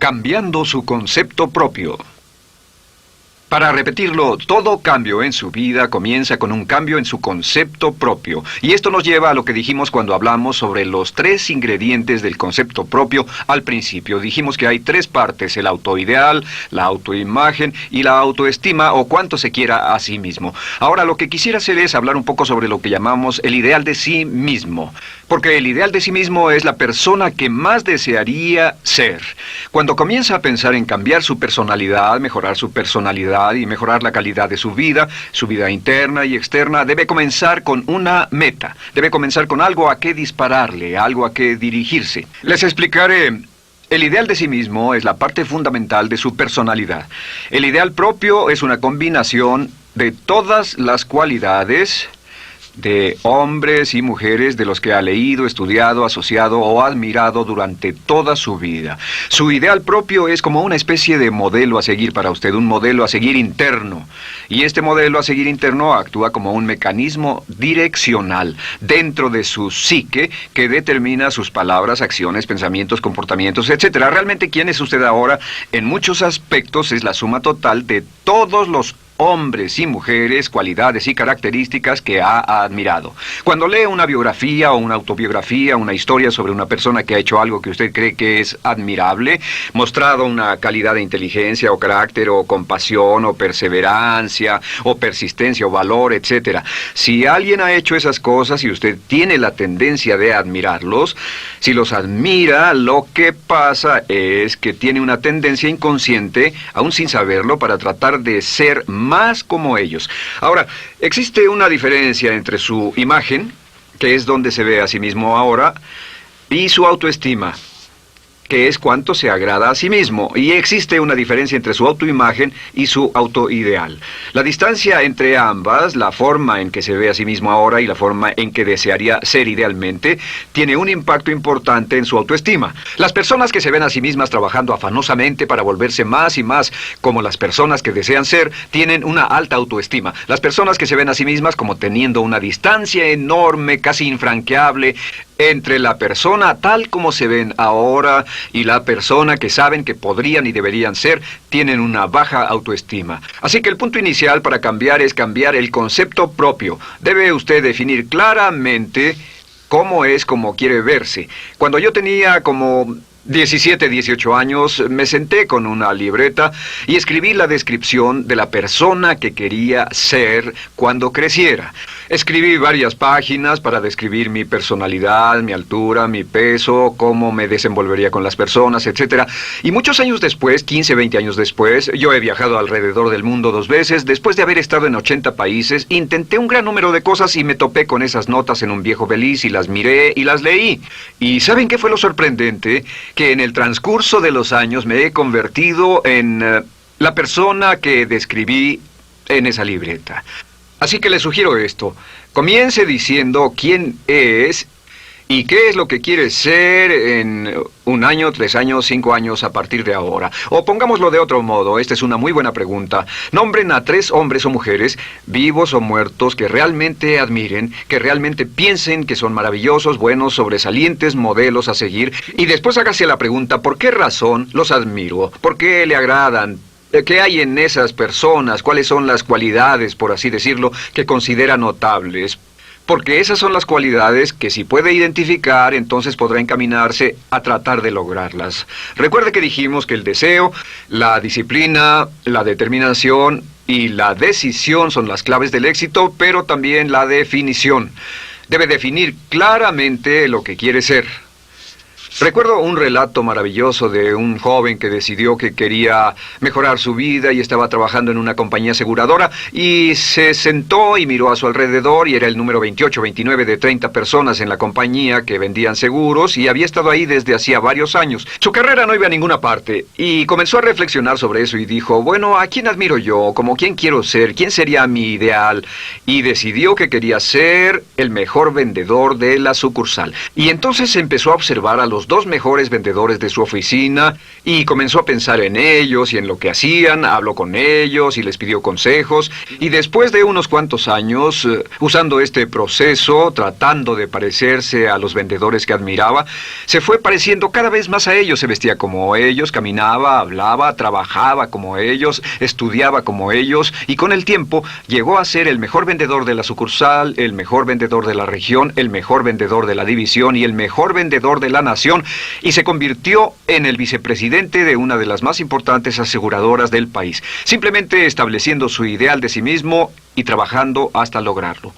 Cambiando su concepto propio. Para repetirlo, todo cambio en su vida comienza con un cambio en su concepto propio. Y esto nos lleva a lo que dijimos cuando hablamos sobre los 3 ingredientes del concepto propio al principio. Dijimos que hay 3 partes: el autoideal, la autoimagen y la autoestima, o cuánto se quiera a sí mismo. Ahora, lo que quisiera hacer es hablar un poco sobre lo que llamamos el ideal de sí mismo. Porque el ideal de sí mismo es la persona que más desearía ser. Cuando comienza a pensar en cambiar su personalidad, mejorar su personalidad y mejorar la calidad de su vida interna y externa, debe comenzar con una meta. Debe comenzar con algo a qué dispararle, algo a qué dirigirse. Les explicaré. El ideal de sí mismo es la parte fundamental de su personalidad. El ideal propio es una combinación de todas las cualidades de hombres y mujeres de los que ha leído, estudiado, asociado o admirado durante toda su vida. Su ideal propio es como una especie de modelo a seguir para usted, un modelo a seguir interno. Y este modelo a seguir interno actúa como un mecanismo direccional dentro de su psique que determina sus palabras, acciones, pensamientos, comportamientos, etc. Realmente, ¿quién es usted ahora? En muchos aspectos es la suma total de todos los hombres y mujeres, cualidades y características que ha admirado. Cuando lee una biografía o una autobiografía, una historia sobre una persona que ha hecho algo que usted cree que es admirable, mostrado una calidad de inteligencia o carácter o compasión o perseverancia o persistencia o valor, etc. Si alguien ha hecho esas cosas y usted tiene la tendencia de admirarlos, si los admira, lo que pasa es que tiene una tendencia inconsciente, aún sin saberlo, para tratar de ser más como ellos. Ahora, existe una diferencia entre su imagen, que es donde se ve a sí mismo ahora, y su autoestima, que es cuánto se agrada a sí mismo. Y existe una diferencia entre su autoimagen y su autoideal. La distancia entre ambas, la forma en que se ve a sí mismo ahora y la forma en que desearía ser idealmente, tiene un impacto importante en su autoestima. Las personas que se ven a sí mismas trabajando afanosamente para volverse más y más como las personas que desean ser, tienen una alta autoestima. Las personas que se ven a sí mismas como teniendo una distancia enorme, casi infranqueable, entre la persona tal como se ven ahora y la persona que saben que podrían y deberían ser, tienen una baja autoestima. Así que el punto inicial para cambiar es cambiar el concepto propio. Debe usted definir claramente cómo es como quiere verse. Cuando yo tenía como 17, 18 años, me senté con una libreta y escribí la descripción de la persona que quería ser cuando creciera. Escribí varias páginas para describir mi personalidad, mi altura, mi peso, cómo me desenvolvería con las personas, etc. Y muchos años después, 15, 20 años después, yo he viajado alrededor del mundo 2 veces. Después de haber estado en 80 países, intenté un gran número de cosas y me topé con esas notas en un viejo Belize y las miré y las leí. ¿Y saben qué fue lo sorprendente? Que en el transcurso de los años me he convertido en la persona que describí en esa libreta. Así que le sugiero esto. Comience diciendo quién es y qué es lo que quiere ser en 1 año, 3 años, 5 años a partir de ahora. O pongámoslo de otro modo, esta es una muy buena pregunta. Nombren a 3 hombres o mujeres, vivos o muertos, que realmente admiren, que realmente piensen que son maravillosos, buenos, sobresalientes, modelos a seguir. Y después hágase la pregunta, ¿por qué razón los admiro? ¿Por qué le agradan? ¿Qué hay en esas personas? ¿Cuáles son las cualidades, por así decirlo, que considera notables? Porque esas son las cualidades que si puede identificar, entonces podrá encaminarse a tratar de lograrlas. Recuerde que dijimos que el deseo, la disciplina, la determinación y la decisión son las claves del éxito, pero también la definición. Debe definir claramente lo que quiere ser. Recuerdo un relato maravilloso de un joven que decidió que quería mejorar su vida y estaba trabajando en una compañía aseguradora y se sentó y miró a su alrededor y era el número 28, 29 de 30 personas en la compañía que vendían seguros y había estado ahí desde hacía varios años. Su carrera no iba a ninguna parte y comenzó a reflexionar sobre eso y dijo, bueno, ¿a quién admiro yo? ¿Cómo quién quiero ser? ¿Quién sería mi ideal? Y decidió que quería ser el mejor vendedor de la sucursal. Y entonces empezó a observar a los los 2 mejores vendedores de su oficina y comenzó a pensar en ellos y en lo que hacían, habló con ellos y les pidió consejos. Y después de unos cuantos años, usando este proceso, tratando de parecerse a los vendedores que admiraba, se fue pareciendo cada vez más a ellos. Se vestía como ellos, caminaba, hablaba, trabajaba como ellos, estudiaba como ellos, y con el tiempo llegó a ser el mejor vendedor de la sucursal, el mejor vendedor de la región, el mejor vendedor de la división y el mejor vendedor de la nación, y se convirtió en el vicepresidente de una de las más importantes aseguradoras del país, simplemente estableciendo su ideal de sí mismo y trabajando hasta lograrlo.